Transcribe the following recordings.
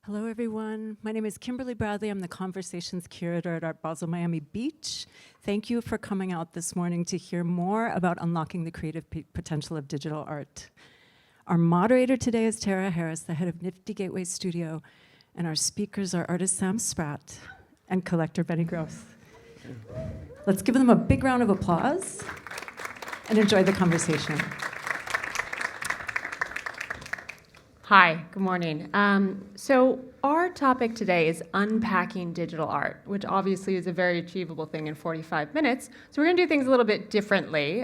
Hello, everyone. My name is Kimberly Bradley. I'm the Conversations Curator at Art Basel Miami Beach. Thank you for coming out this morning to hear more about unlocking the creative potential of digital art. Our moderator today is Tara Harris, the head of Nifty Gateway Studio, and our speakers are artist Sam Spratt and collector Benny Gross. Let's give them a big round of applause and enjoy the conversation. Hi, good morning. So our topic today is unpacking digital art, which obviously is a very achievable thing in 45 minutes. So we're going to do things a little bit differently.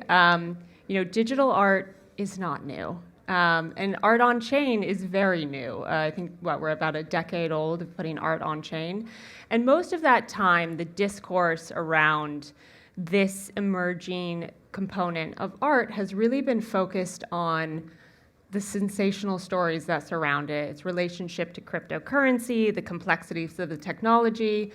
Digital art is not new. And art on chain is very new. I think, we're about a decade old of putting art on chain. And most of that time, the discourse around this emerging component of art has really been focused on the sensational stories that surround it, its relationship to cryptocurrency, the complexities of the technology,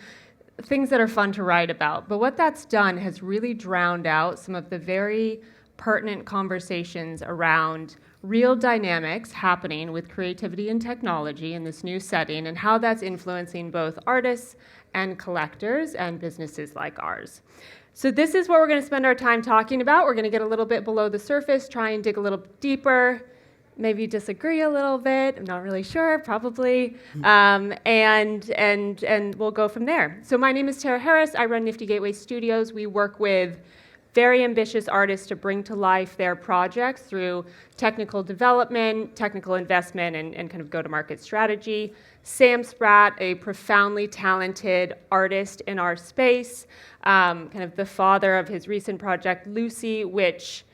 things that are fun to write about. But what that's done has really drowned out some of the very pertinent conversations around real dynamics happening with creativity and technology in this new setting and how that's influencing both artists and collectors and businesses like ours. So this is what we're going to spend our time talking about. We're going to get a little bit below the surface, try and dig a little deeper, maybe disagree a little bit. I'm not really sure, probably, and we'll go from there. So my name is Tara Harris. I run Nifty Gateway Studios. We work with very ambitious artists to bring to life their projects through technical development, technical investment, and kind of go-to-market strategy. Sam Spratt, a profoundly talented artist in our space, kind of the father of his recent project, Luci, which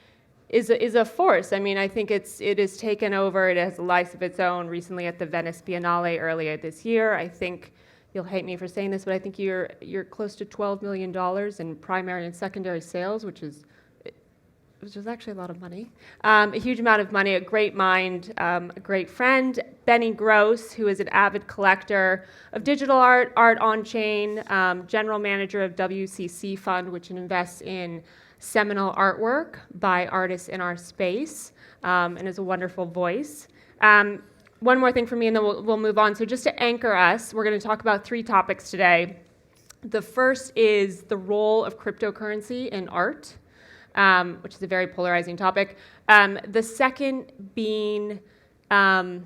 is a force. I mean, I think it has taken over. It has a life of its own. Recently at the Venice Biennale earlier this year, I think you'll hate me for saying this, but I think you're close to $12 million in primary and secondary sales, which is actually a lot of money. A huge amount of money. A great mind, a great friend. Benny Gross, who is an avid collector of digital art on chain, general manager of WCC Fund, which invests in seminal artwork by artists in our space, and is a wonderful voice. One more thing for me, and then we'll move on. So just to anchor us, we're going to talk about three topics today. The first is the role of cryptocurrency in art, which is a very polarizing topic. The second being, we're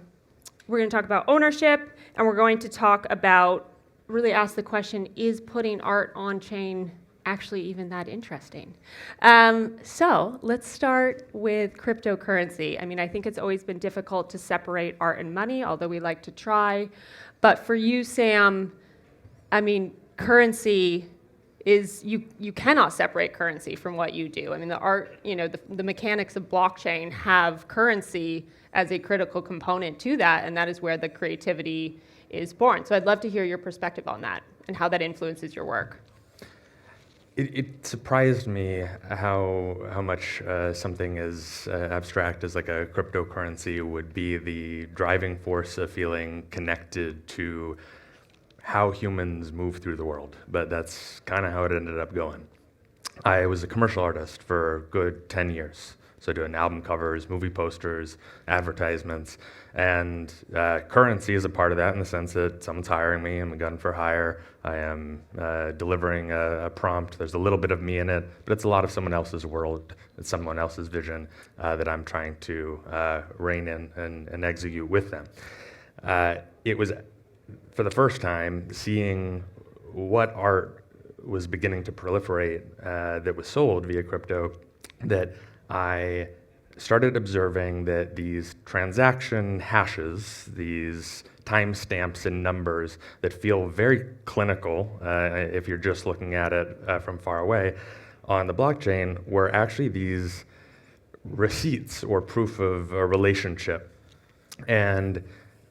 going to talk about ownership, and we're going to talk about, really ask the question, is putting art on chain actually even that interesting? So let's start with cryptocurrency. I mean, I think it's always been difficult to separate art and money, although we like to try. But for you, Sam, I mean, currency is, you cannot separate currency from what you do. I mean, the art, the mechanics of blockchain have currency as a critical component to that, and that is where the creativity is born. So I'd love to hear your perspective on that and how that influences your work. It surprised me how much something as abstract as like a cryptocurrency would be the driving force of feeling connected to how humans move through the world. But that's kind of how it ended up going. I was a commercial artist for a good 10 years. So doing album covers, movie posters, advertisements, and currency is a part of that in the sense that someone's hiring me, I'm a gun for hire, I am delivering a prompt, there's a little bit of me in it, but it's a lot of someone else's world, it's someone else's vision that I'm trying to rein in and execute with them. It was, for the first time, seeing what art was beginning to proliferate that was sold via crypto, that I started observing that these transaction hashes, these timestamps and numbers that feel very clinical if you're just looking at it from far away on the blockchain, were actually these receipts or proof of a relationship. And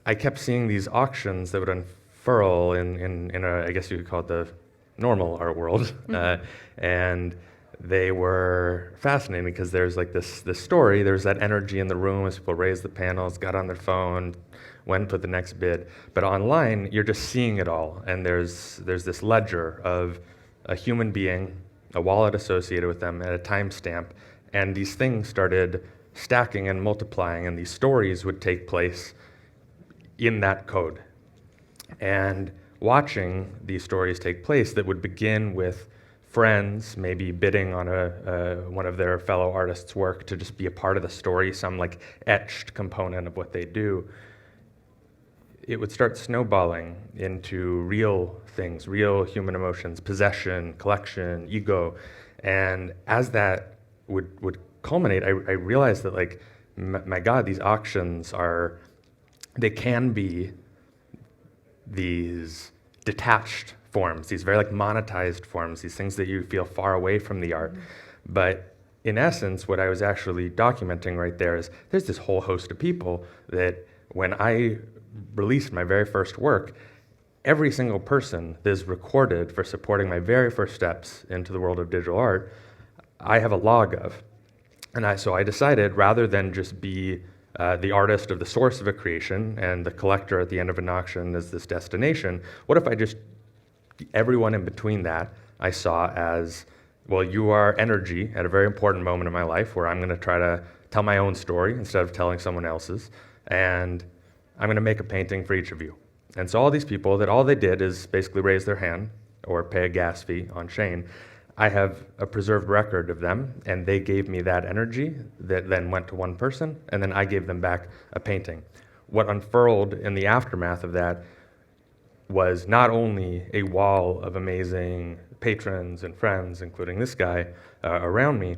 I kept seeing these auctions that would unfurl in a, I guess you could call it the normal art world. And they were fascinating because there's like this story, there's that energy in the room as people raised the panels, got on their phone, went put the next bid. But online, you're just seeing it all. And there's this ledger of a human being, a wallet associated with them, at a timestamp. And these things started stacking and multiplying, and these stories would take place in that code. and watching these stories take place that would begin with friends maybe bidding on one of their fellow artists' work to just be a part of the story, some like etched component of what they do. It would start snowballing into real things, real human emotions, possession, collection, ego. And as that would culminate, I realized that, like, my God, these auctions they can be these detached forms, these very like monetized forms, these things that you feel far away from the art. But in essence, what I was actually documenting right there is there's this whole host of people that when I released my very first work, every single person that is recorded for supporting my very first steps into the world of digital art, I have a log of. And so I decided, rather than just be the artist of the source of a creation and the collector at the end of an auction as this destination, what if I just, everyone in between that, I saw as, well, you are energy at a very important moment in my life where I'm going to try to tell my own story instead of telling someone else's, and I'm going to make a painting for each of you. And so all these people that all they did is basically raise their hand or pay a gas fee on Shane, I have a preserved record of them, and they gave me that energy that then went to one person, and then I gave them back a painting. What unfurled in the aftermath of that was not only a wall of amazing patrons and friends, including this guy, around me,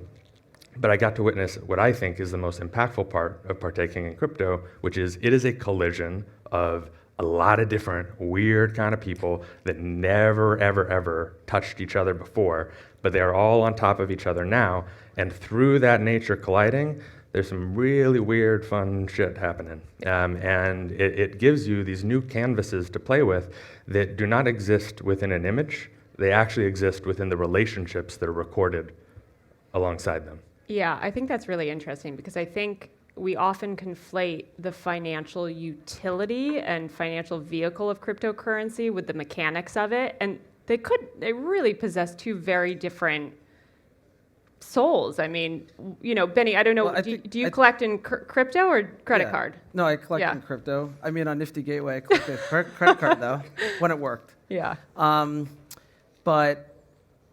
but I got to witness what I think is the most impactful part of partaking in crypto, which is it is a collision of a lot of different weird kind of people that never, ever, ever touched each other before, but they are all on top of each other now. And through that nature colliding, there's some really weird, fun shit happening. And it gives you these new canvases to play with that do not exist within an image. They actually exist within the relationships that are recorded alongside them. Yeah, I think that's really interesting because I think we often conflate the financial utility and financial vehicle of cryptocurrency with the mechanics of it. And they really possess two very different souls. I mean, Benny, I don't know, Well, do you collect in crypto or credit card? No, I collect in crypto. I mean, on Nifty Gateway, I collected credit card, though, when it worked. Yeah. But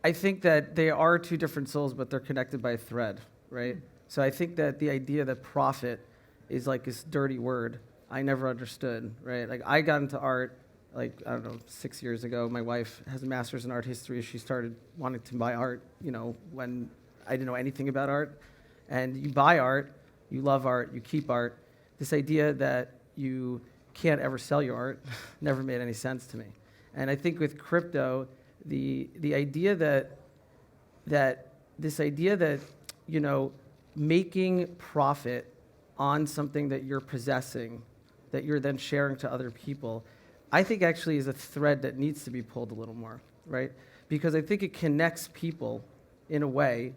I think that they are two different souls, but they're connected by a thread, right? So I think that the idea that profit is like this dirty word, I never understood, right? Like, I got into art, like, I don't know, 6 years ago. My wife has a master's in art history. She started wanting to buy art, when I didn't know anything about art. And you buy art, you love art, you keep art. This idea that you can't ever sell your art never made any sense to me. And I think with crypto, the idea that making profit on something that you're possessing, that you're then sharing to other people, I think actually is a thread that needs to be pulled a little more, right? Because I think it connects people in a way,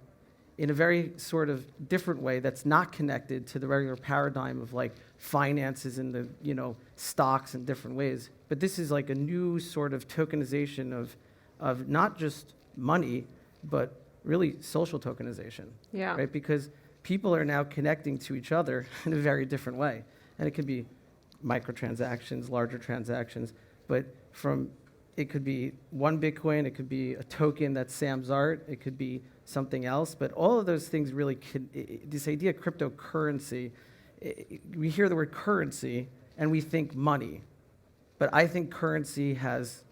in a very sort of different way that's not connected to the regular paradigm of like finances and the, stocks in different ways. But this is like a new sort of tokenization of not just money, but really social tokenization. Yeah. Right? Because people are now connecting to each other in a very different way. And it could be microtransactions, larger transactions, but it could be one Bitcoin, it could be a token that's Sam's art, it could be something else, but all of those things really this idea of cryptocurrency, we hear the word currency and we think money, but I think currency has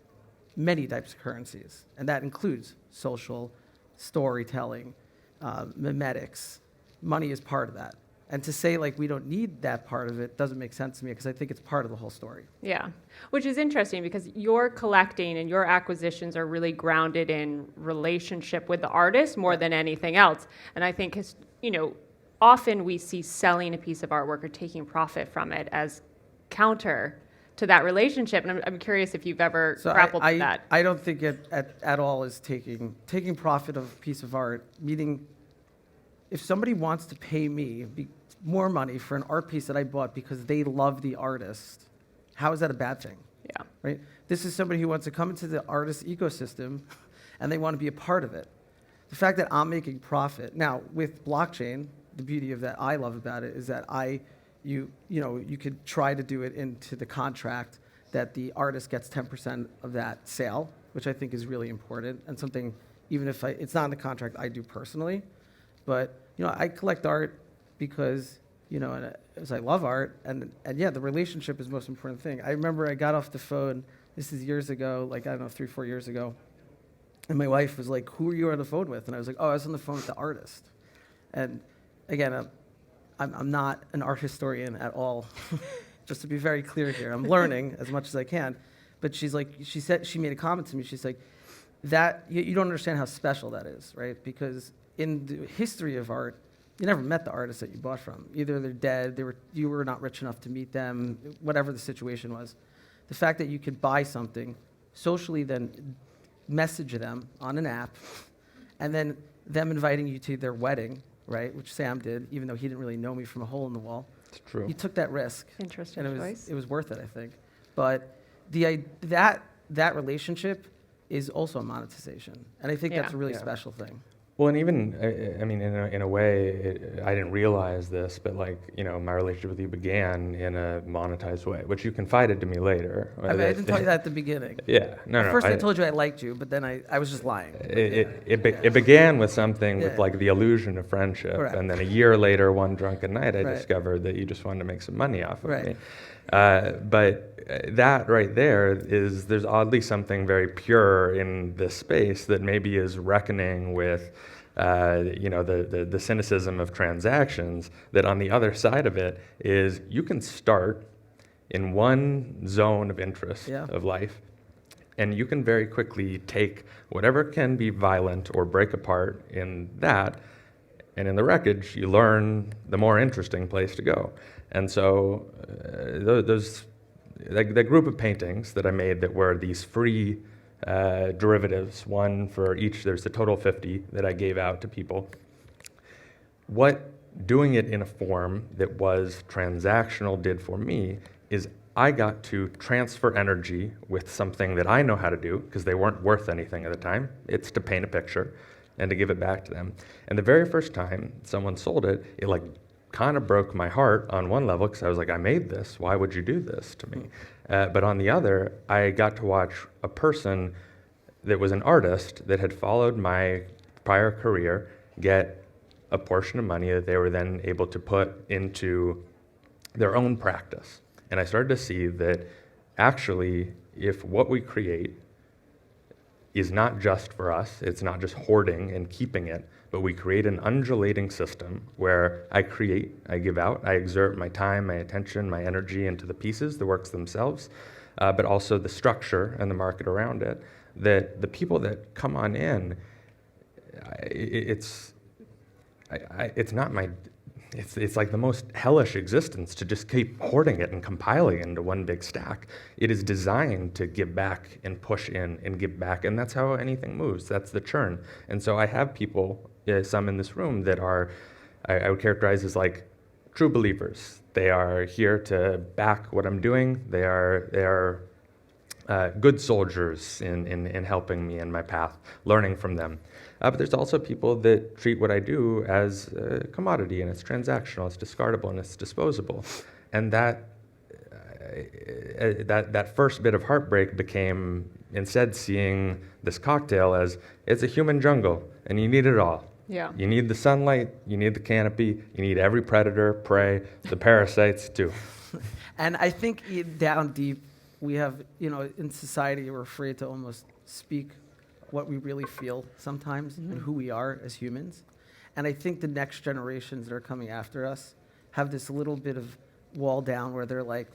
many types of currencies, and that includes social, storytelling, memetics. Money is part of that. And to say like we don't need that part of it doesn't make sense to me because I think it's part of the whole story. Yeah, which is interesting because your collecting and your acquisitions are really grounded in relationship with the artist more than anything else. And I think, often we see selling a piece of artwork or taking profit from it as counter to that relationship. And I'm curious if you've ever grappled with that. I don't think it at all is taking profit of a piece of art, meaning if somebody wants to pay me more money for an art piece that I bought because they love the artist, how is that a bad thing? Yeah. Right? This is somebody who wants to come into the artist ecosystem and they want to be a part of it. The fact that I'm making profit. Now, with blockchain, the beauty of that I love about it is that you could try to do it into the contract that the artist gets 10% of that sale, which I think is really important and something, even if it's not in the contract, I do personally. But, I collect art because, and as I love art, and yeah, the relationship is the most important thing. I remember I got off the phone, this is years ago, like, I don't know, 3-4 years ago, and my wife was like, "Who are you on the phone with?" And I was like, "Oh, I was on the phone with the artist." And again, I'm not an art historian at all, just to be very clear here. I'm learning as much as I can. But she made a comment to me, she's like, that, you don't understand how special that is, right? Because in the history of art, you never met the artist that you bought from. Either they're dead, you were not rich enough to meet them, whatever the situation was. The fact that you could buy something, socially then message them on an app, and then them inviting you to their wedding, right, which Sam did, even though he didn't really know me from a hole in the wall. It's true. He took that risk. Interesting And choice. it was worth it, I think. But that relationship is also a monetization. And I think that's a really Yeah. special thing. Well, and even, I mean, in a way, I didn't realize this, but like, my relationship with you began in a monetized way, which you confided to me later. I didn't tell you that at the beginning. Yeah, no. First I told you I liked you, but then I was just lying. It began with something with Yeah. like the illusion of friendship, Correct. and then a year later, one drunken night, I Right. discovered that you just wanted to make some money off of Right. me. But that right there there's oddly something very pure in this space that maybe is reckoning with the cynicism of transactions, that on the other side of it is you can start in one zone of interest Yeah. of life, and you can very quickly take whatever can be violent or break apart in that, and in the wreckage, you learn the more interesting place to go. And so that group of paintings that I made that were these free derivatives, one for each, there's a total 50 that I gave out to people. What doing it in a form that was transactional did for me is I got to transfer energy with something that I know how to do, because they weren't worth anything at the time. It's to paint a picture and to give it back to them. And the very first time someone sold it, it like kind of broke my heart on one level, because I was like, I made this, why would you do this to me? But on the other, I got to watch a person that was an artist that had followed my prior career get a portion of money that they were then able to put into their own practice. And I started to see that actually, if what we create is not just for us, it's not just hoarding and keeping it, but we create an undulating system where I create, I give out, I exert my time, my attention, my energy into the pieces, the works themselves, but also the structure and the market around it, that the people that come on in, it's not my, it's like the most hellish existence to just keep hoarding it and compiling it into one big stack. It is designed to give back and push in and give back, and that's how anything moves. That's the churn. And so I have people, some in this room, that are, I would characterize as like true believers. They are here to back what I'm doing. They are good soldiers in helping me in my path, learning from them. But there's also people that treat what I do as a commodity, and it's transactional, it's discardable, and it's disposable. And that first bit of heartbreak became instead seeing this cocktail as it's a human jungle, and you need it all. Yeah. You need the sunlight, you need the canopy, you need every predator, prey, the parasites too. And I think down deep, we have, in society, we're afraid to almost speak what we really feel sometimes and who we are as humans. And I think the next generations that are coming after us have this little bit of wall down where they're like,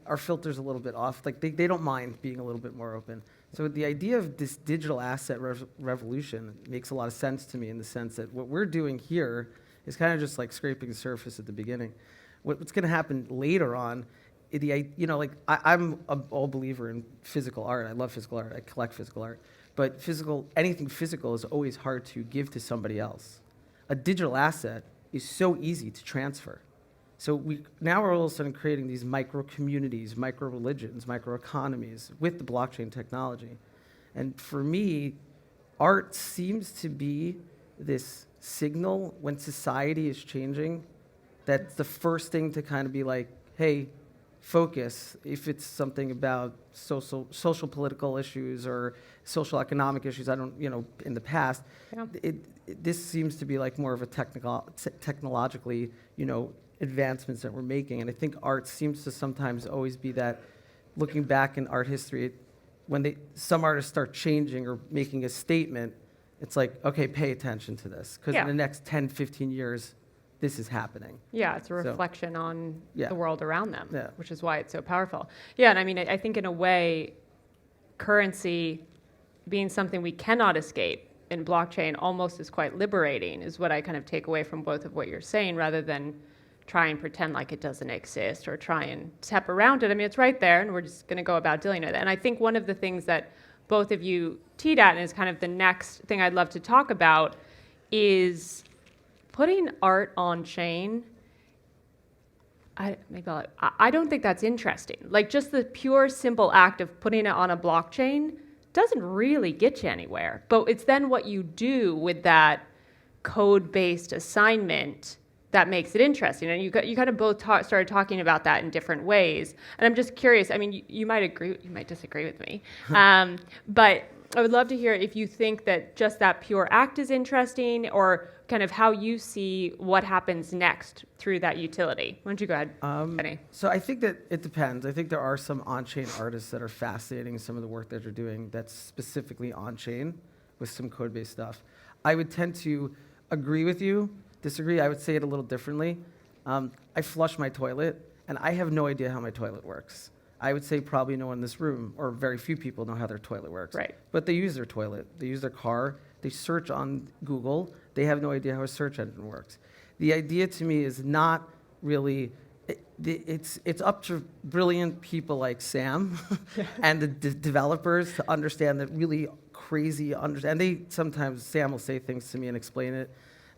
our filter's a little bit off. Like they don't mind being a little bit more open. So the idea of this digital asset revolution makes a lot of sense to me, in the sense that what we're doing here is kind of just like scraping the surface at the beginning. What's going to happen later on, I'm an all believer in physical art. I love physical art. I collect physical art. But anything physical is always hard to give to somebody else. A digital asset is so easy to transfer. So now we're all of a sudden creating these micro communities, micro religions, micro economies with the blockchain technology. And for me, art seems to be this signal when society is changing, that's the first thing to kind of be like, hey, focus, if it's something about social political issues or social economic issues, I don't, in the past, Yeah. this seems to be like more of a technologically, advancements that we're making. And I think art seems to sometimes always be that, looking back in art history, when some artists start changing or making a statement, it's like, okay, pay attention to this. Because Yeah. in the next 10, 15 years, this is happening. Yeah, it's a reflection on Yeah. the world around them, Yeah. which is why it's so powerful. Yeah, and I mean, I think in a way, currency being something we cannot escape in blockchain almost is quite liberating, is what I kind of take away from both of what you're saying, rather than try and pretend like it doesn't exist or try and step around it. I mean, it's right there, and we're just going to go about dealing with it. And I think one of the things that both of you teed at, and is kind of the next thing I'd love to talk about, is putting art on chain. I don't think that's interesting. Like, just the pure, simple act of putting it on a blockchain doesn't really get you anywhere. But it's then what you do with that code-based assignment that makes it interesting. And you kind of both started talking about that in different ways. And I'm just curious, I mean, you might agree, you might disagree with me, but I would love to hear if you think that just that pure act is interesting, or kind of how you see what happens next through that utility. Why don't you go ahead, Benny? So I think that it depends. I think there are some on-chain artists that are fascinating, some of the work that they're doing that's specifically on-chain with some code-based stuff. I would tend to agree with you, disagree. I would say it a little differently. I flush my toilet, and I have no idea how my toilet works. I would say probably no one in this room, or very few people, know how their toilet works. Right. But they use their toilet. They use their car. They search on Google. They have no idea how a search engine works. The idea to me is not really, it's up to brilliant people like Sam and the developers to understand that really crazy, and sometimes Sam will say things to me and explain it,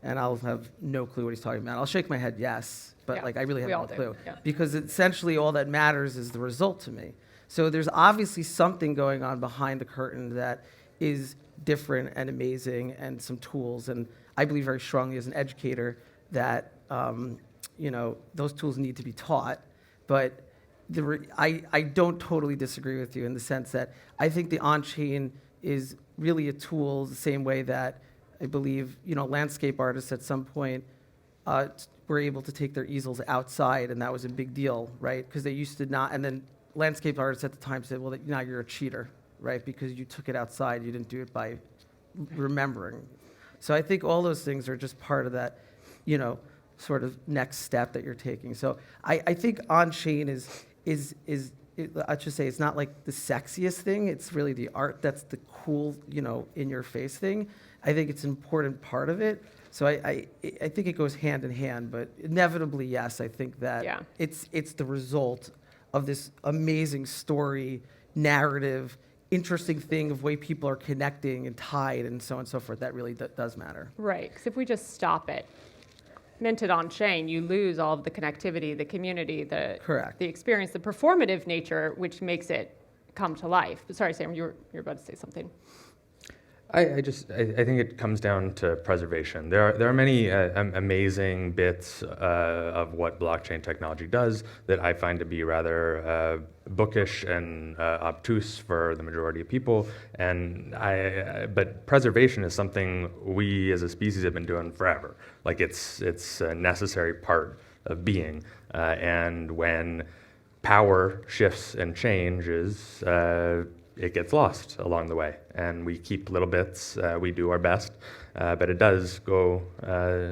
and I'll have no clue what he's talking about. I'll shake my head yes, but Yeah, like I really have we no all do, clue. yeah. Because essentially all that matters is the result to me. So there's obviously something going on behind the curtain that is different and amazing, and some tools. And I believe very strongly as an educator that those tools need to be taught. But I don't totally disagree with you in the sense that I think the on-chain is really a tool the same way that I believe landscape artists at some point were able to take their easels outside, and that was a big deal, right? Because they used to not, and then landscape artists at the time said, well, now you're a cheater, right? Because you took it outside, you didn't do it by remembering. So I think all those things are just part of that, sort of next step that you're taking. So I think on-chain I should say, it's not like the sexiest thing. It's really the art that's the cool, in your face thing. I think it's an important part of it. So I think it goes hand in hand, but inevitably, yes, I think that it's the result of this amazing story, narrative, interesting thing of way people are connecting and tied and so on and so forth. That really does matter. Right, because if we just stop it, minted on chain, you lose all of the connectivity, the community, Correct. the experience, the performative nature, which makes it come to life. Sorry, Sam, you're about to say something. I think it comes down to preservation. There are many amazing bits of what blockchain technology does that I find to be rather bookish and obtuse for the majority of people. But preservation is something we as a species have been doing forever. Like it's a necessary part of being. And when power shifts and changes, it gets lost along the way, and we keep little bits. We do our best, but it does go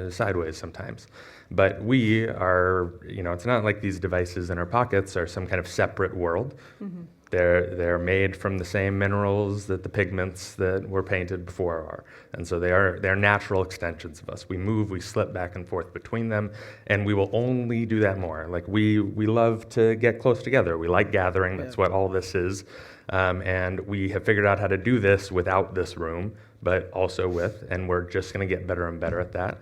sideways sometimes. But we are, it's not like these devices in our pockets are some kind of separate world. Mm-hmm. They're made from the same minerals that the pigments that were painted before are, and so they're natural extensions of us. We move, we slip back and forth between them, and we will only do that more. Like we love to get close together. We like gathering. That's what all this is. And we have figured out how to do this without this room, but also with, and we're just going to get better and better at that.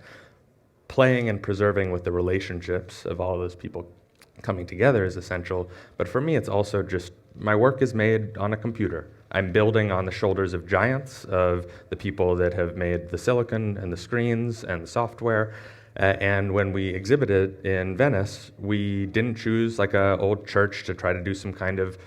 Playing and preserving with the relationships of all those people coming together is essential. But for me, it's also just my work is made on a computer. I'm building on the shoulders of giants, of the people that have made the silicon and the screens and the software. And when we exhibited in Venice, we didn't choose like a old church to try to do some kind of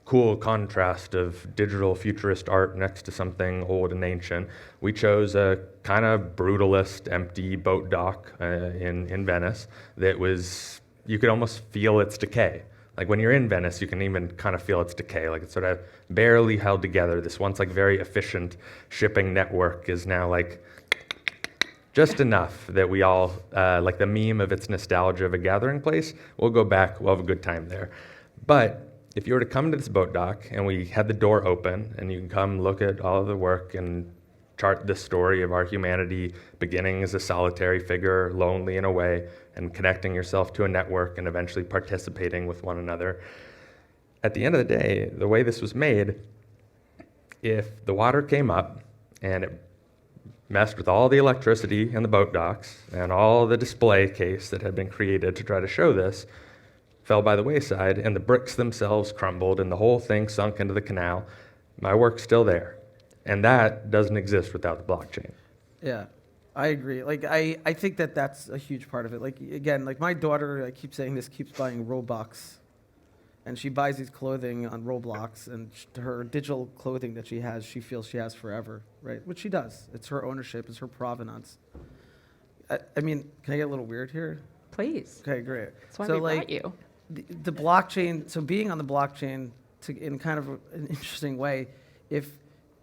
cool contrast of digital futurist art next to something old and ancient. We chose a kind of brutalist, empty boat dock in Venice that was, you could almost feel its decay. Like when you're in Venice, you can even kind of feel its decay. Like it's sort of barely held together. This once like very efficient shipping network is now like just enough that we all, like the meme of its nostalgia of a gathering place, we'll go back, we'll have a good time there. But if you were to come to this boat dock and we had the door open and you can come look at all of the work and chart the story of our humanity beginning as a solitary figure, lonely in a way, and connecting yourself to a network and eventually participating with one another. At the end of the day, the way this was made, if the water came up and it messed with all the electricity in the boat docks and all the display case that had been created to try to show this, fell by the wayside, and the bricks themselves crumbled, and the whole thing sunk into the canal, my work's still there. And that doesn't exist without the blockchain. Yeah, I agree. Like, I think that that's a huge part of it. Like, again, like my daughter, I keep saying this, keeps buying Robux. And she buys these clothing on Roblox, and her digital clothing that she has, she feels she has forever, right? Which she does. It's her ownership, it's her provenance. I mean, can I get a little weird here? Please. Okay, great. That's why So, we like, brought you. the blockchain, so being on the blockchain in kind of an interesting way, if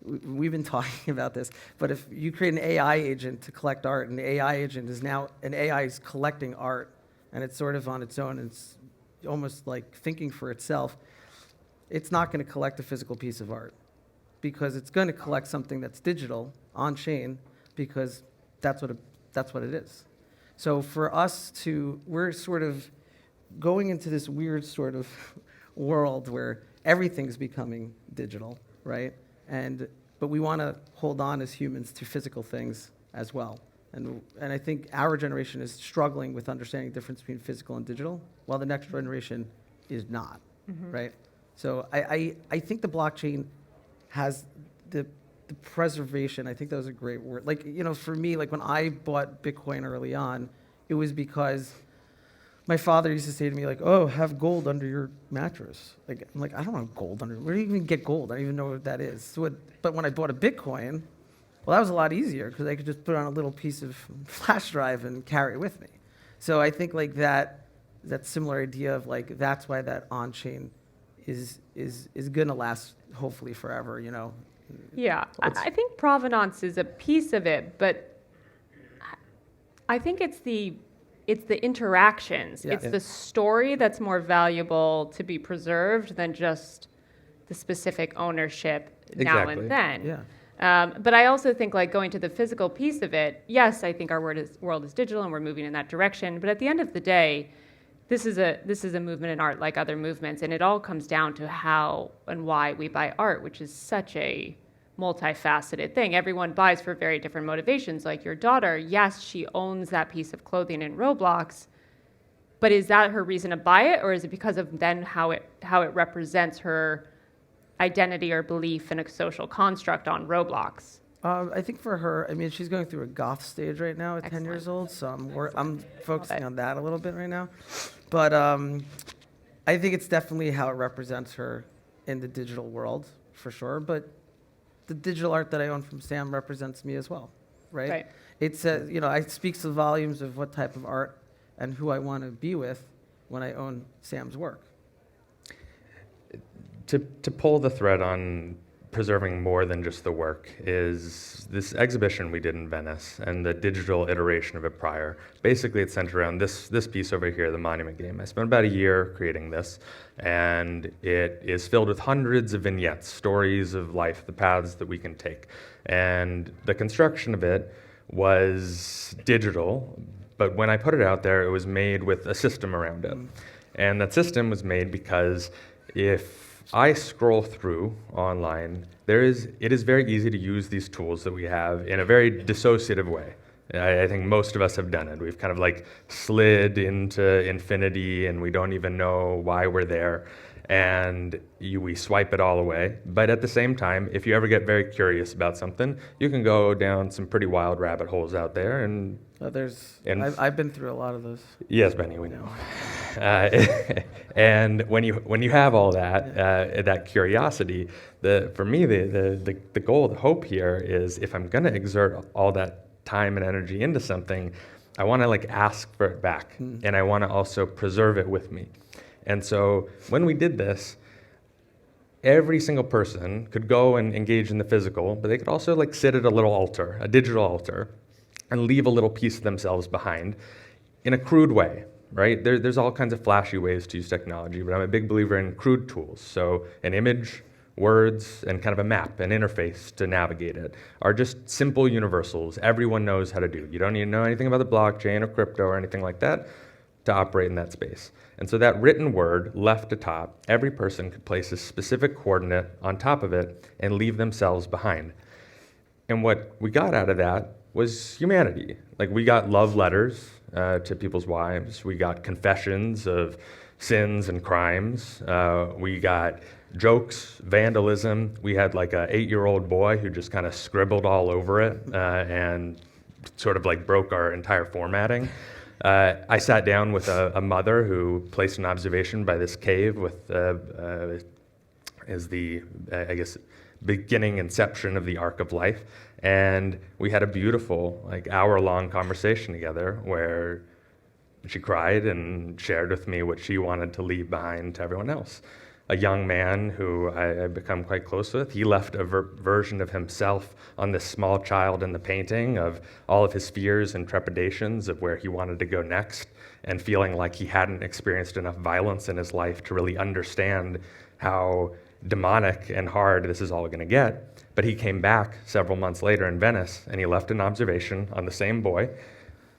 we've been talking about this, but if you create an AI agent to collect art, and the AI agent is now, an AI is collecting art, and it's sort of on its own, and it's almost like thinking for itself, it's not going to collect a physical piece of art because it's going to collect something that's digital on chain because that's what it is. So for us we're sort of going into this weird sort of world where everything's becoming digital, right? But we want to hold on as humans to physical things as well. And I think our generation is struggling with understanding the difference between physical and digital, while the next generation is not, right? So I think the blockchain has the preservation. I think that was a great word. Like, you know, for me, like when I bought Bitcoin early on, it was because my father used to say to me, like, oh, have gold under your mattress. Like, I'm like, I don't want gold under, where do you even get gold? I don't even know what that is. But when I bought a Bitcoin, well, that was a lot easier because I could just put on a little piece of flash drive and carry it with me. So I think like that similar idea of like, that's why that on-chain is gonna last hopefully forever, you know? Yeah, I think provenance is a piece of it, but I think it's the interactions. Yeah. It's the story that's more valuable to be preserved than just the specific ownership now Exactly. and then. Yeah. But I also think like going to the physical piece of it, yes, I think our world is digital and we're moving in that direction. But at the end of the day, this is a movement in art like other movements, and it all comes down to how and why we buy art, which is such a multifaceted thing. Everyone buys for very different motivations. Like your daughter, yes, she owns that piece of clothing in Roblox, but is that her reason to buy it, or is it because of then how it represents her identity or belief in a social construct on Roblox? I think for her, I mean, she's going through a goth stage right now at 10 Excellent. years old, so I'm focusing on that a little bit right now. But I think it's definitely how it represents her in the digital world, for sure. But the digital art that I own from Sam represents me as well, right? Right. It's, it speaks the volumes of what type of art and who I want to be with when I own Sam's work. To pull the thread on preserving more than just the work is this exhibition we did in Venice and the digital iteration of it prior. Basically, it's centered around this piece over here, the monument game. I spent about a year creating this, and it is filled with hundreds of vignettes, stories of life, the paths that we can take. And the construction of it was digital, but when I put it out there, it was made with a system around it. And that system was made because if I scroll through online, it is very easy to use these tools that we have in a very dissociative way. I think most of us have done it. We've kind of like slid into infinity and we don't even know why we're there. And we swipe it all away. But at the same time, if you ever get very curious about something, you can go down some pretty wild rabbit holes out there and And I've been through a lot of those. yes, Benny, we know. And when you have all that that curiosity, for me the goal, the hope here is if I'm going to exert all that time and energy into something, I want to like ask for it back, and I want to also preserve it with me. And so when we did this, every single person could go and engage in the physical, but they could also like sit at a little altar, a digital altar, and leave a little piece of themselves behind in a crude way, right? There's all kinds of flashy ways to use technology, but I'm a big believer in crude tools. So an image, words, and kind of a map, an interface to navigate it are just simple universals everyone knows how to do. You don't need to know anything about the blockchain or crypto or anything like that to operate in that space. And so that written word left atop, every person could place a specific coordinate on top of it and leave themselves behind. And what we got out of that was humanity. Like we got love letters to people's wives. We got confessions of sins and crimes. We got jokes, vandalism. We had like a 8-year-old boy who just kind of scribbled all over it and sort of like broke our entire formatting. I sat down with a mother who placed an observation by this cave with as the, I guess, beginning inception of the arc of life. And we had a beautiful, like, hour-long conversation together where she cried and shared with me what she wanted to leave behind to everyone else. A young man who I've become quite close with, he left a version of himself on this small child in the painting of all of his fears and trepidations of where he wanted to go next, and feeling like he hadn't experienced enough violence in his life to really understand how demonic and hard this is all going to get. But he came back several months later in Venice, and he left an observation on the same boy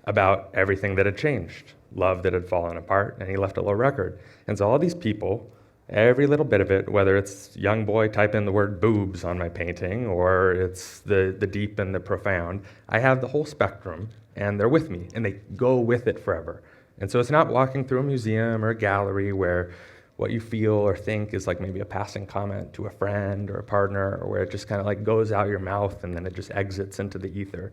about everything that had changed, love that had fallen apart, and he left a little record. And so all these people, every little bit of it, whether it's young boy type in the word boobs on my painting, or it's the deep and the profound, I have the whole spectrum, and they're with me, and they go with it forever. And so it's not walking through a museum or a gallery where what you feel or think is like maybe a passing comment to a friend or a partner, or where it just kind of like goes out your mouth and then it just exits into the ether.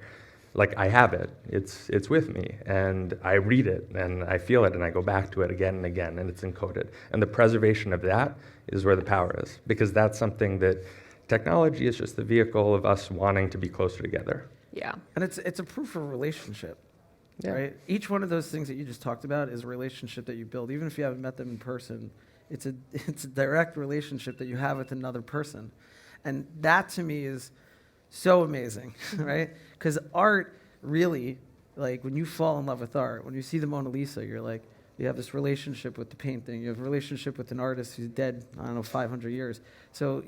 Like I have it, it's with me, and I read it and I feel it and I go back to it again and again, and it's encoded. And the preservation of that is where the power is, because that's something that technology is just the vehicle of us wanting to be closer together. Yeah. And it's a proof of relationship, Yeah. right? Each one of those things that you just talked about is a relationship that you build. Even if you haven't met them in person, it's a direct relationship that you have with another person. And that to me is so amazing, right? Because art really, like when you fall in love with art, when you see the Mona Lisa, you're like, you have this relationship with the painting. You have a relationship with an artist who's dead, 500 years. So,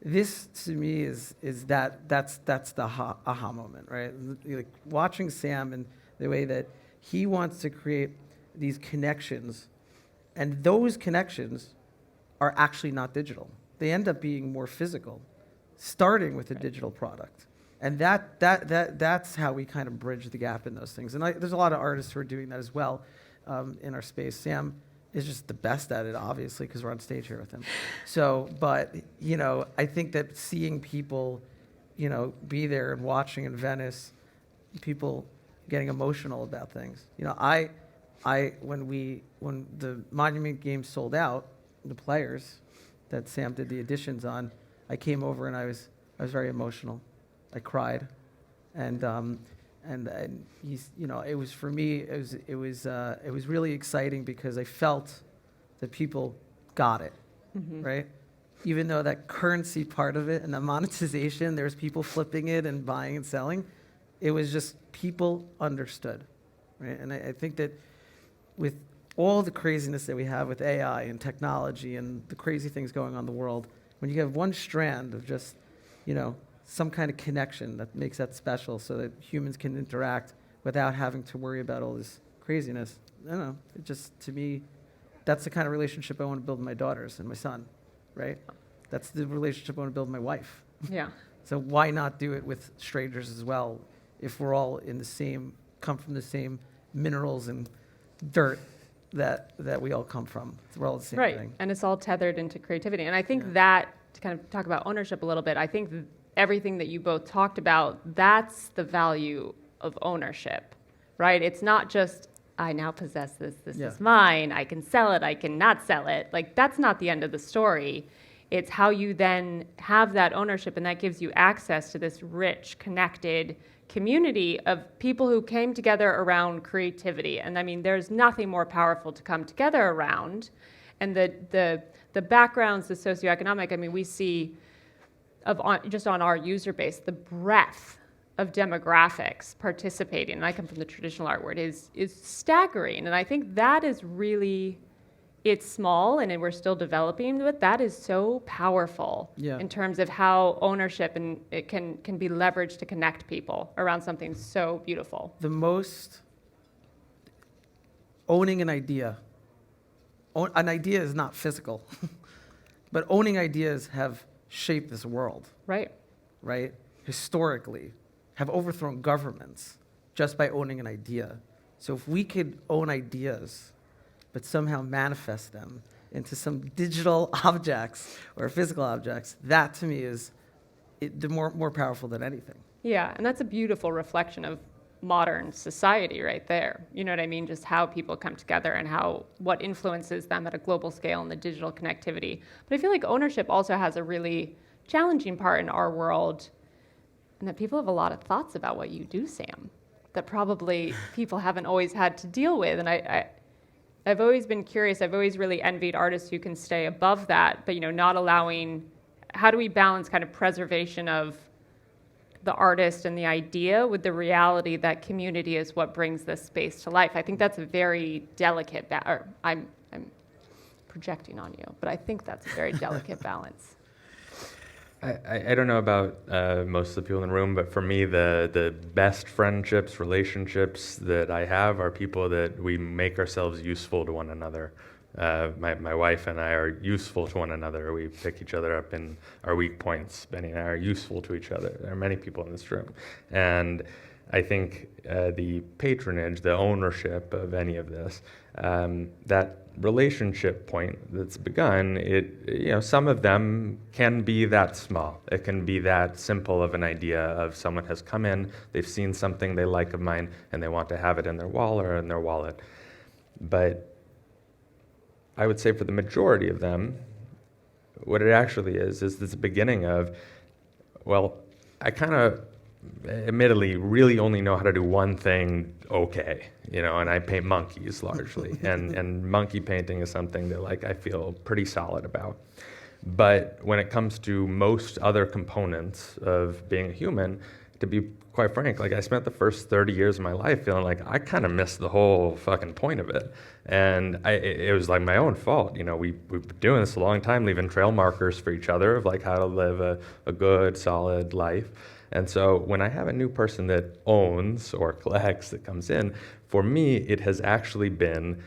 this to me that's the aha moment, right? Like watching Sam and the way that he wants to create these connections, and those connections are actually not digital. They end up being more physical, starting with a digital product. And that's how we kind of bridge the gap in those things. And there's a lot of artists who are doing that as well in our space. Sam is just the best at it, obviously, because we're on stage here with him. So, but, I think that seeing people, be there and watching in Venice, people getting emotional about things. When the Monument Games sold out, the players that Sam did the additions on, I came over and I was very emotional. I cried, and he's, it was for me. It was really exciting because I felt that people got it, right? Even though that currency part of it and the monetization, there's people flipping it and buying and selling. It was just people understood, right? And I think that with all the craziness that we have with AI and technology and the crazy things going on in the world, when you have one strand of just, some kind of connection that makes that special so that humans can interact without having to worry about all this craziness, I don't know, it just, to me, that's the kind of relationship I want to build with my daughters and my son, right? That's the relationship I want to build with my wife. Yeah. So why not do it with strangers as well if we're all come from the same minerals and dirt that we all come from. We're all the same Right. thing. And it's all tethered into creativity. And I think that, to kind of talk about ownership a little bit, I think everything that you both talked about, that's the value of ownership, right? It's not just, I now possess this, this Yeah. is mine, I can sell it, I can not sell it. Like, that's not the end of the story. It's how you then have that ownership, and that gives you access to this rich, connected community of people who came together around creativity. And I mean, there's nothing more powerful to come together around. And the backgrounds, the socioeconomic, I mean, we see just on our user base, the breadth of demographics participating, and I come from the traditional art world, is staggering. And I think that is really, it's small and we're still developing, but that is so powerful in terms of how ownership and it can be leveraged to connect people around something so beautiful. The most owning an idea is not physical, but owning ideas have shaped this world, Right. right? Historically, have overthrown governments just by owning an idea. So if we could own ideas, but somehow manifest them into some digital objects or physical objects, that to me is the more powerful than anything. Yeah, and that's a beautiful reflection of modern society right there. You know what I mean? Just how people come together and what influences them at a global scale and the digital connectivity. But I feel like ownership also has a really challenging part in our world, and that people have a lot of thoughts about what you do, Sam, that probably people haven't always had to deal with. And I've always been curious. I've always really envied artists who can stay above that, but not allowing. How do we balance kind of preservation of the artist and the idea with the reality that community is what brings this space to life? I think that's a very delicate. I'm projecting on you, but I think that's a very delicate balance. I don't know about most of the people in the room, but for me, the best friendships, relationships that I have are people that we make ourselves useful to one another. My wife and I are useful to one another. We pick each other up in our weak points. Benny and I are useful to each other. There are many people in this room. And I think the patronage, the ownership of any of this, that relationship point that's begun, some of them can be that small. It can be that simple of an idea of someone has come in, they've seen something they like of mine, and they want to have it in their wall or in their wallet. But I would say for the majority of them, what it actually is this beginning of, well, I kind of admittedly really only know how to do one thing okay, and I paint monkeys largely. and monkey painting is something that I feel pretty solid about. But when it comes to most other components of being a human, to be quite frank, I spent the first 30 years of my life feeling like I kind of missed the whole fucking point of it. And it was my own fault. We've been doing this a long time, leaving trail markers for each other of how to live a good, solid life. And so when I have a new person that owns or collects that comes in, for me, it has actually been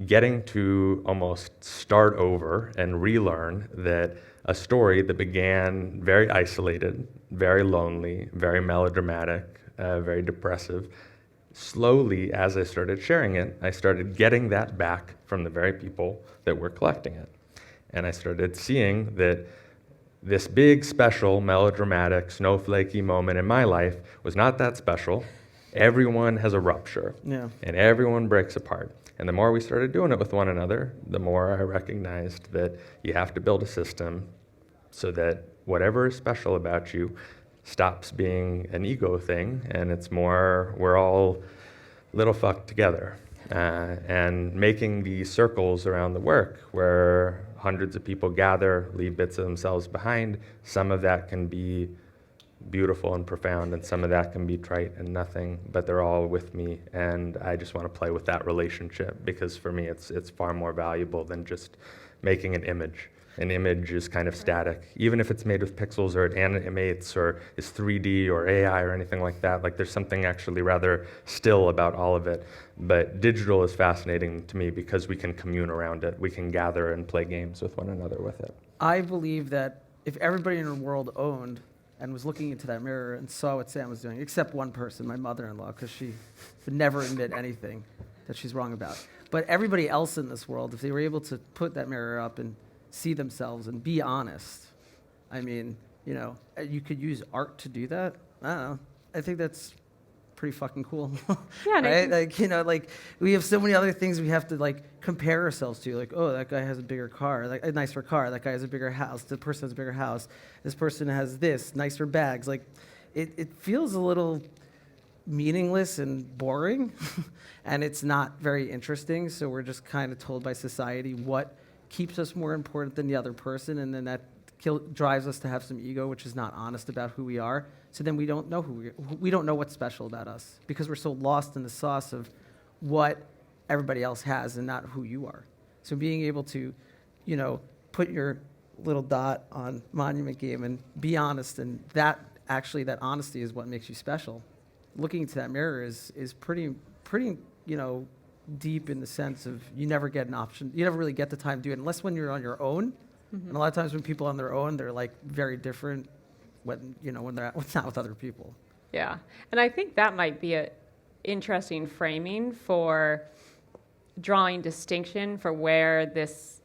getting to almost start over and relearn that a story that began very isolated, very lonely, very melodramatic, very depressive, slowly, as I started sharing it, I started getting that back from the very people that were collecting it. And I started seeing that this big, special, melodramatic, snowflakey moment in my life was not that special. Everyone has a rupture, and everyone breaks apart. And the more we started doing it with one another, the more I recognized that you have to build a system so that whatever is special about you stops being an ego thing, and it's more, we're all little fucked together. And making these circles around the work where hundreds of people gather, leave bits of themselves behind. Some of that can be beautiful and profound, and some of that can be trite and nothing, but they're all with me, and I just want to play with that relationship, because for me it's far more valuable than just making an image. An image is kind of static. Even if it's made with pixels or it animates or is 3D or AI or anything like that, there's something actually rather still about all of it. But digital is fascinating to me because we can commune around it. We can gather and play games with one another with it. I believe that if everybody in the world owned and was looking into that mirror and saw what Sam was doing, except one person, my mother-in-law, because she would never admit anything that she's wrong about. But everybody else in this world, if they were able to put that mirror up and see themselves and be honest. I mean, you could use art to do that. I don't know. I think that's pretty fucking cool. Yeah, and I right? think- Like, you know, like we have so many other things we have to like compare ourselves to. Like, oh, that guy has a bigger car, like a nicer car. That guy has a bigger house. The person has a bigger house. This person has this, nicer bags. Like, it feels a little meaningless and boring, and it's not very interesting. So we're just kind of told by society what keeps us more important than the other person, and then that drives us to have some ego, which is not honest about who we are. So then we don't know we don't know what's special about us because we're so lost in the sauce of what everybody else has and not who you are. So being able to, you know, put your little dot on Monument Game and be honest, and that honesty is what makes you special. Looking into that mirror is pretty, you know, deep in the sense of you never get an option. You never really get the time to do it unless when you're on your own. And a lot of times when people are on their own, they're like very different when they're not with other people. Yeah, and I think that might be a interesting framing for drawing distinction for where this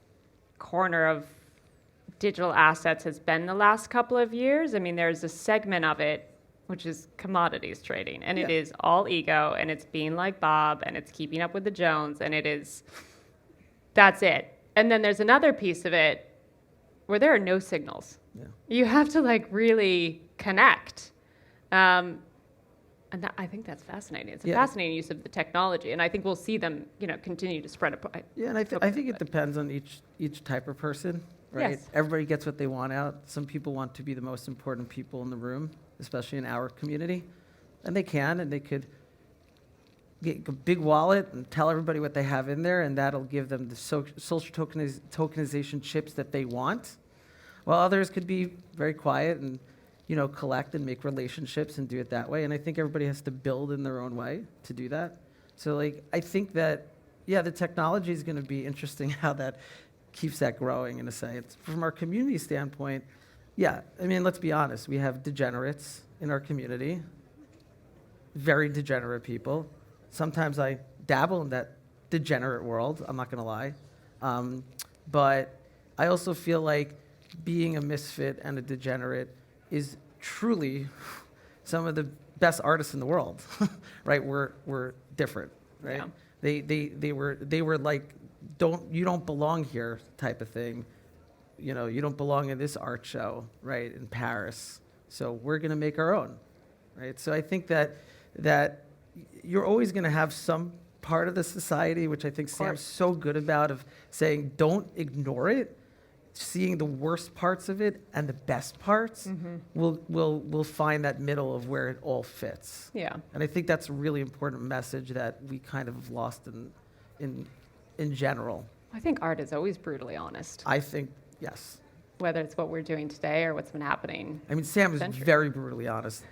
corner of digital assets has been the last couple of years. I mean, there's a segment of it which is commodities trading, and it Yeah. is all ego, and it's being like Bob, and it's keeping up with the Jones, and that's it. And then there's another piece of it where there are no signals. Yeah. You have to like really connect. And I think that's fascinating. It's a Yeah. fascinating use of the technology, and I think we'll see them, continue to spread apart. Yeah, and I think it depends on each type of person, right? Yes. Everybody gets what they want out. Some people want to be the most important people in the room, especially in our community, and they could get a big wallet and tell everybody what they have in there, and that'll give them the social tokenization chips that they want. While others could be very quiet and, collect and make relationships and do it that way. And I think everybody has to build in their own way to do that. So, I think that, the technology is going to be interesting how that keeps that growing in a sense. From our community standpoint, let's be honest. We have degenerates in our community, very degenerate people. Sometimes I dabble in that degenerate world, I'm not going to lie. But I also feel like being a misfit and a degenerate is truly some of the best artists in the world, right? We're different, right? Yeah. They were like, you don't belong here type of thing. You don't belong in this art show, right, in Paris. So we're going to make our own, right? So I think that you're always going to have some part of the society, which I think Sam's so good about, of saying don't ignore it, seeing the worst parts of it and the best parts. We'll find that middle of where it all fits. Yeah. And I think that's a really important message that we kind of lost in general. I think art is always brutally honest, I think, yes. whether it's what we're doing today or what's been happening. I mean, Sam is Centuries. very brutally honest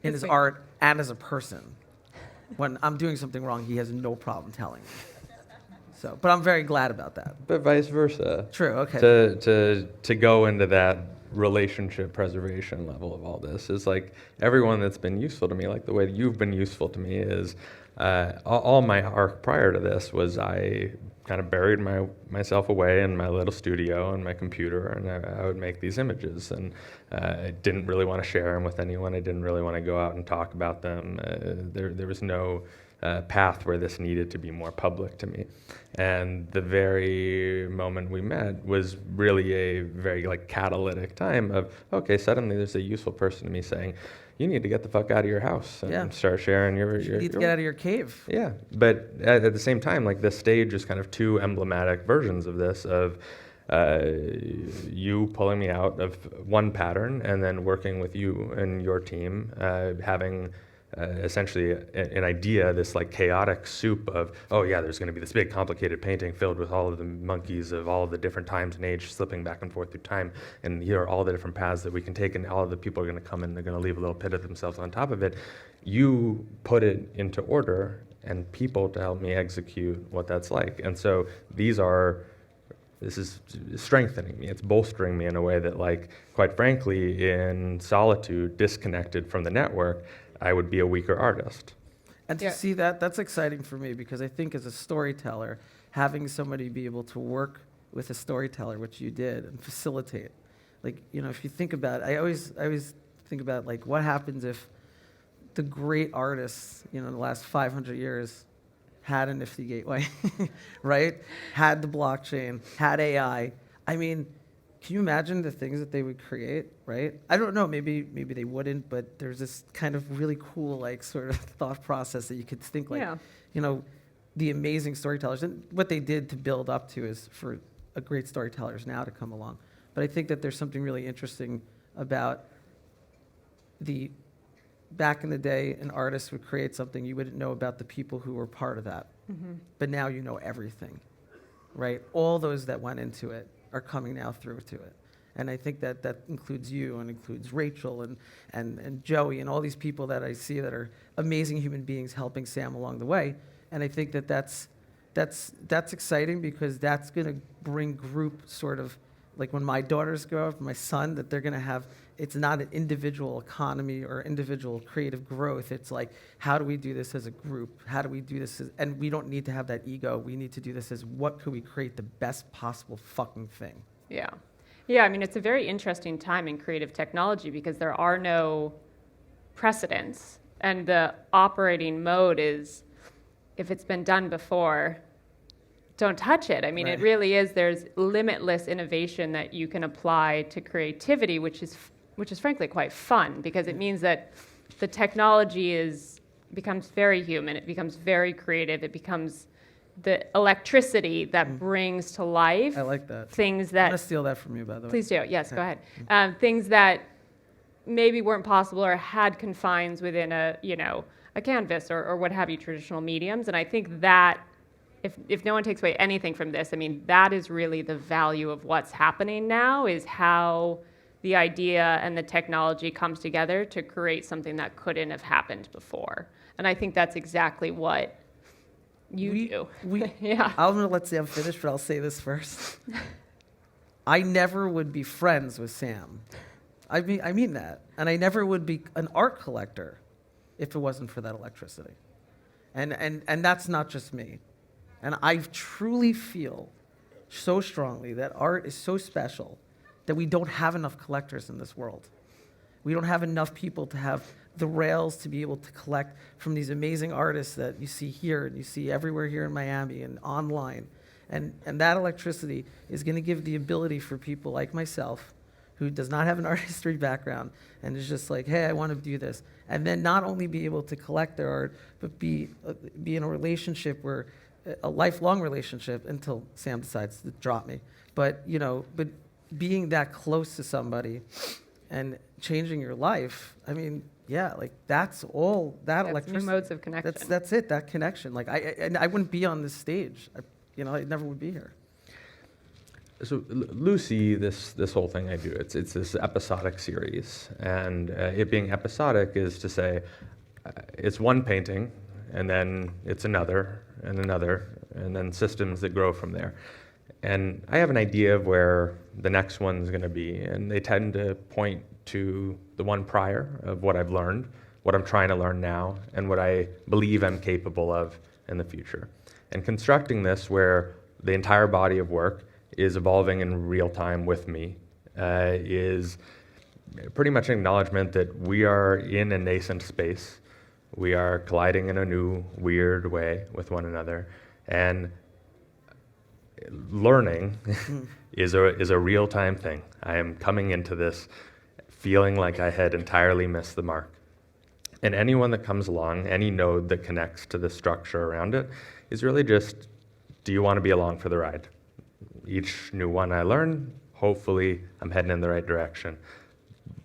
in his art and as a person. When I'm doing something wrong, he has no problem telling me. So, but I'm very glad about that. But vice versa. True, okay. To go into that relationship preservation level of all this is like everyone that's been useful to me, like the way that you've been useful to me is all my arc prior to this was I kind of buried myself away in my little studio and my computer, and I would make these images, and I didn't really want to share them with anyone. I didn't really want to go out and talk about them. There was no path where this needed to be more public to me. And the very moment we met was really a very catalytic time of, okay, suddenly there's a useful person to me saying, you need to get the fuck out of your house and start sharing your... You need to get out of your cave. Yeah, but at the same time, this stage is kind of two emblematic versions of this, of you pulling me out of one pattern and then working with you and your team, having essentially an idea, this chaotic soup of, there's going to be this big complicated painting filled with all of the monkeys of all of the different times and age slipping back and forth through time, and here are all the different paths that we can take, and all of the people are going to come in, they're going to leave a little pit of themselves on top of it. You put it into order and people to help me execute what that's like. And so this is strengthening me. It's bolstering me in a way that, quite frankly, in solitude, disconnected from the network, I would be a weaker artist. And to see that's exciting for me, because I think as a storyteller, having somebody be able to work with a storyteller, which you did, and facilitate. If you think about it, I always think about what happens if the great artists, in the last 500 years had a Nifty Gateway, right? Had the blockchain, had AI. I mean, can you imagine the things that they would create, right? I don't know, maybe they wouldn't, but there's this kind of really cool, like, sort of thought process that you could think, like, Yeah. the amazing storytellers. And what they did to build up to is for a great storytellers now to come along. But I think that there's something really interesting about back in the day, an artist would create something, you wouldn't know about the people who were part of that. Mm-hmm. But now you know everything, right? All those that went into it are coming now through to it. And I think that includes you and includes Rachel and Joey and all these people that I see that are amazing human beings helping Sam along the way. And I think that's exciting because that's going to bring group sort of, like when my daughters grow up, my son, that they're going to have, it's not an individual economy or individual creative growth. It's like, how do we do this as a group? How do we do this? And we don't need to have that ego. We need to do this as what could we create the best possible fucking thing? Yeah. Yeah, I mean, it's a very interesting time in creative technology because there are no precedents. And the operating mode is, if it's been done before, don't touch it. I mean, It really is, there's limitless innovation that you can apply to creativity, which is frankly quite fun because it means that the technology becomes very human, it becomes very creative, it becomes the electricity that brings to life. I like that. Things I'm that... going to steal that from you, by the way. Please do. Yes, go ahead. Things that maybe weren't possible or had confines within a canvas or what have you, traditional mediums. And I think that if no one takes away anything from this, I mean, that is really the value of what's happening now, is how the idea and the technology comes together to create something that couldn't have happened before. And I think that's exactly what you do. Yeah. I'm going to let Sam finish, but I'll say this first. I never would be friends with Sam. I mean that. And I never would be an art collector if it wasn't for that electricity. And that's not just me. And I truly feel so strongly that art is so special that we don't have enough collectors in this world. We don't have enough people to have the rails to be able to collect from these amazing artists that you see here and you see everywhere here in Miami and online. And that electricity is going to give the ability for people like myself, who does not have an art history background and is just like, hey, I want to do this. And then not only be able to collect their art, but be in a relationship where, a lifelong relationship until Sam decides to drop me. But being that close to somebody and changing your life, I mean, yeah, like that's all that electricity. New modes of connection. That's it, that connection. Like I wouldn't be on this stage. I never would be here. So Luci, this whole thing I do, it's this episodic series, and it being episodic is to say it's one painting, and then it's another, and another, and then systems that grow from there. And I have an idea of where the next one's going to be, and they tend to point to the one prior of what I've learned, what I'm trying to learn now, and what I believe I'm capable of in the future. And constructing this where the entire body of work is evolving in real time with me is pretty much an acknowledgement that we are in a nascent space. We are colliding in a new, weird way with one another. And learning is a real-time thing. I am coming into this feeling like I had entirely missed the mark. And anyone that comes along, any node that connects to the structure around it, is really just, do you want to be along for the ride? Each new one I learn, hopefully I'm heading in the right direction.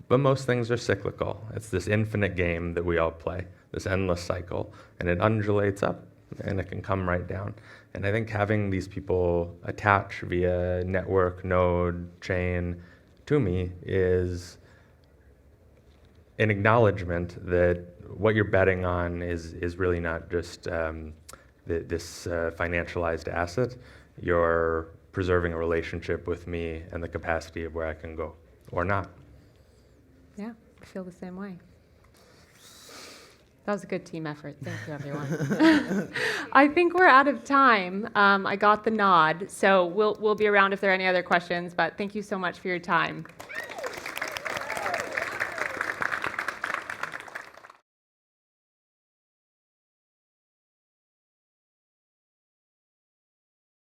But most things are cyclical. It's this infinite game that we all play, this endless cycle, and it undulates up, and it can come right down. And I think having these people attach via network, node, chain to me is an acknowledgement that what you're betting on is really not just this financialized asset. You're preserving a relationship with me and the capacity of where I can go, or not. Yeah, I feel the same way. That was a good team effort. Thank you, everyone. I think we're out of time. I got the nod, so we'll be around if there are any other questions, but thank you so much for your time.